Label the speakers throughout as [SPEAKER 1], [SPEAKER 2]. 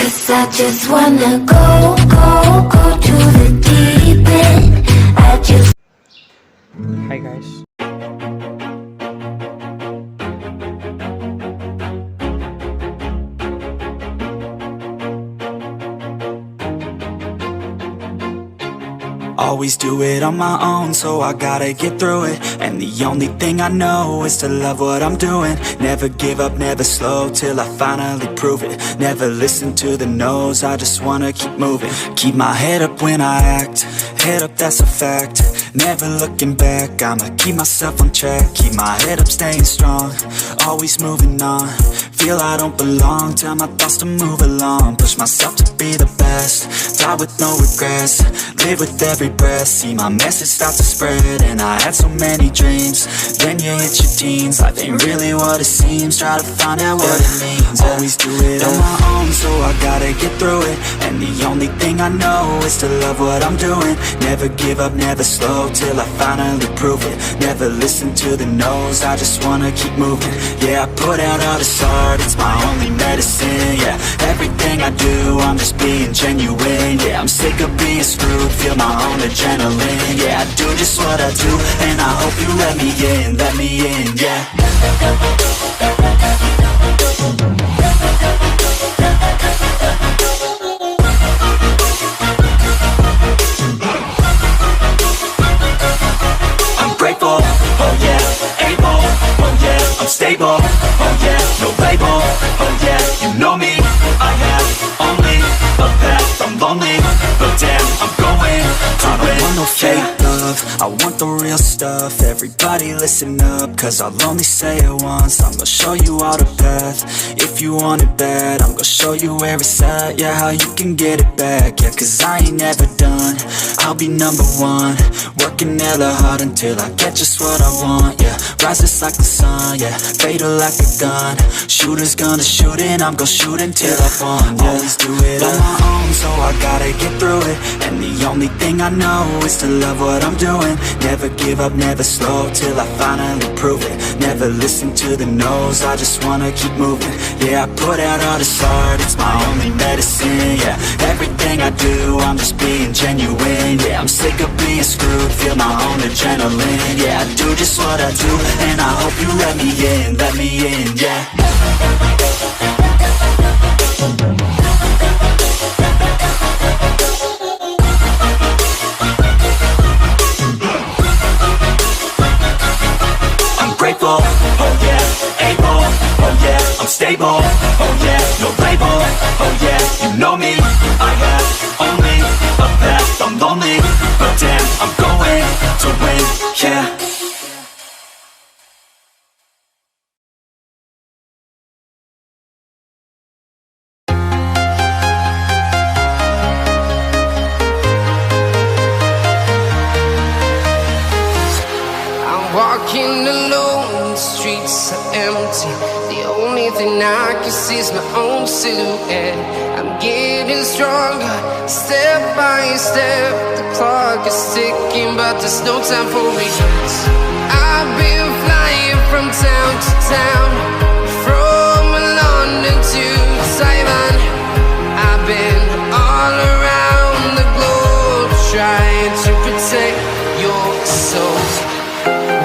[SPEAKER 1] 'cause I just wanna go to the deep end. I just
[SPEAKER 2] Hi guys.
[SPEAKER 3] Always do it on my own, so I gotta get through it. And the only thing I know is to love what I'm doing. Never give up, never slow, till I finally prove it. Never listen to the no's, I just wanna keep moving. Keep my head up when I act, head up, that's a fact. Never looking back, I'ma keep myself on track. Keep my head up, staying strong, always moving on. Feel I don't belong, tell my thoughts to move along. Push myself to be the best, die with no regrets. Live with every breath, see my message start to spread. And I had so many dreams, then you hit your teens. Life ain't really what it seems, try to find out what it means. Always do it on my own, so I gotta get through it. And the only thing I know is to love what I'm doing. Never give up, never slow, till I finally prove it. Never listen to the no's, I just wanna keep moving. Yeah, I put out all this art, it's my only medicine. Yeah, everything I do, I'm just being genuine. Yeah, I'm sick of being screwed, feel my own adrenaline. Yeah, I do just what I do, and I hope you let me in, yeah. I'm grateful, oh yeah, able, oh yeah, I'm stable, oh yeah, no label, oh yeah, you know me, I have only a path, I'm lonely, but damn, I'm going to win. I don't want no fake love, I want the real stuff. Everybody listen up, cause I'll only say it once. I'm gonna show you all the path, if you want it bad. I'm gonna show you where it's at, yeah, how you can get it back. Yeah, cause I ain't never done, I'll be number one. Working hella hard until I get just what I want, yeah. Rises like the sun, yeah, fatal like a gun. Shooter's gonna shoot and I'm gonna shoot until I won, yeah. Always do it on my own, so I gotta get through it. And the only thing I know is to love what I'm doing. Never give up, never slow, till I finally prove it. Never listen to the no's, I just wanna keep moving. Yeah, I put out all this art, it's my only medicine. Yeah, everything I do, I'm just being genuine. Yeah, I'm sick of being screwed, feel my own adrenaline. Yeah, I do just what I do, and I hope you let me in, yeah. Grateful, oh yeah, able, oh yeah, I'm stable, oh yeah, no label, oh yeah, you know me, I have only a path, I'm lonely, but damn, I'm going to win, yeah.
[SPEAKER 4] Walking alone, the streets are empty. The only thing I can see is my own silhouette. I'm getting stronger, step by step. The clock is ticking, but there's no time for regrets. I've been flying from town to town, from London to Taiwan. I've been all around the globe, trying to protect your soul.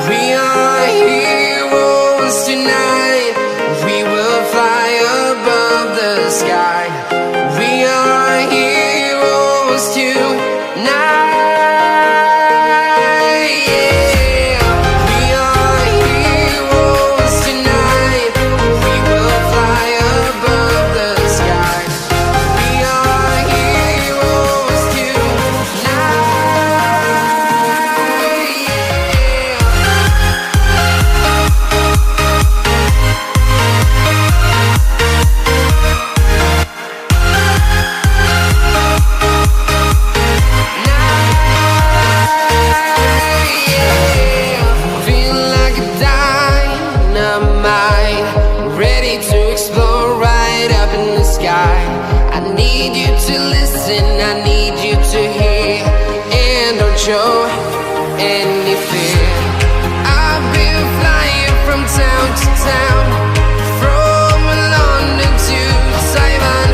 [SPEAKER 4] We are heroes tonight. We will fly above the sky. We are heroes tonight. Yeah. We are heroes tonight. We will fly above the sky. We are heroes tonight. Show any fear. I've been flying from town to town, from London to Taiwan.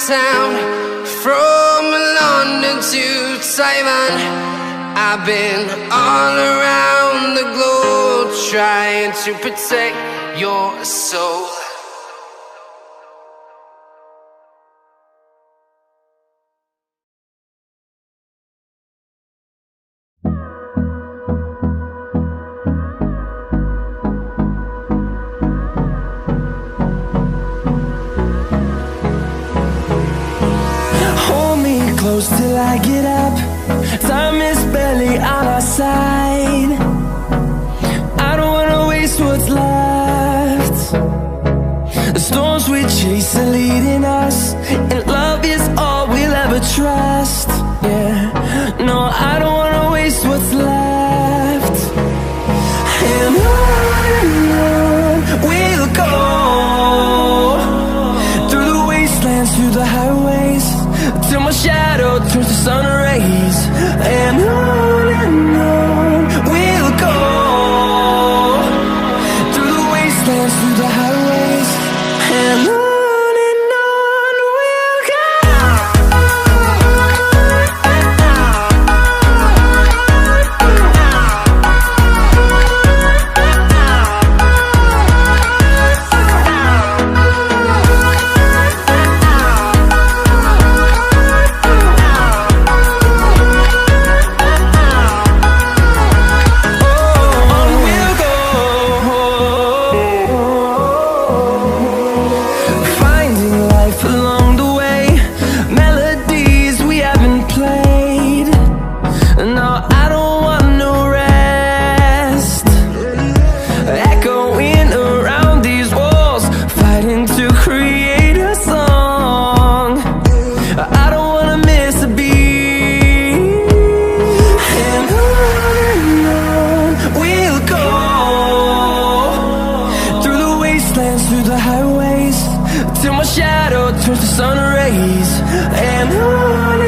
[SPEAKER 4] town, from London to Taiwan. I've been all around the globe trying to protect your soul.
[SPEAKER 5] Close till I get up. Time is barely on our side. I don't wanna waste what's left. The storms we chase are leading us, and love is all we'll ever trust. Yeah, no, I don't wanna waste what's left. And on we'll go, through the wastelands, through the highways, till my shadow turns to sun rays. And on we'll go, through the wastelands, through the highways, and on we'll go. Through the highways, till my shadow turns to sun rays. And on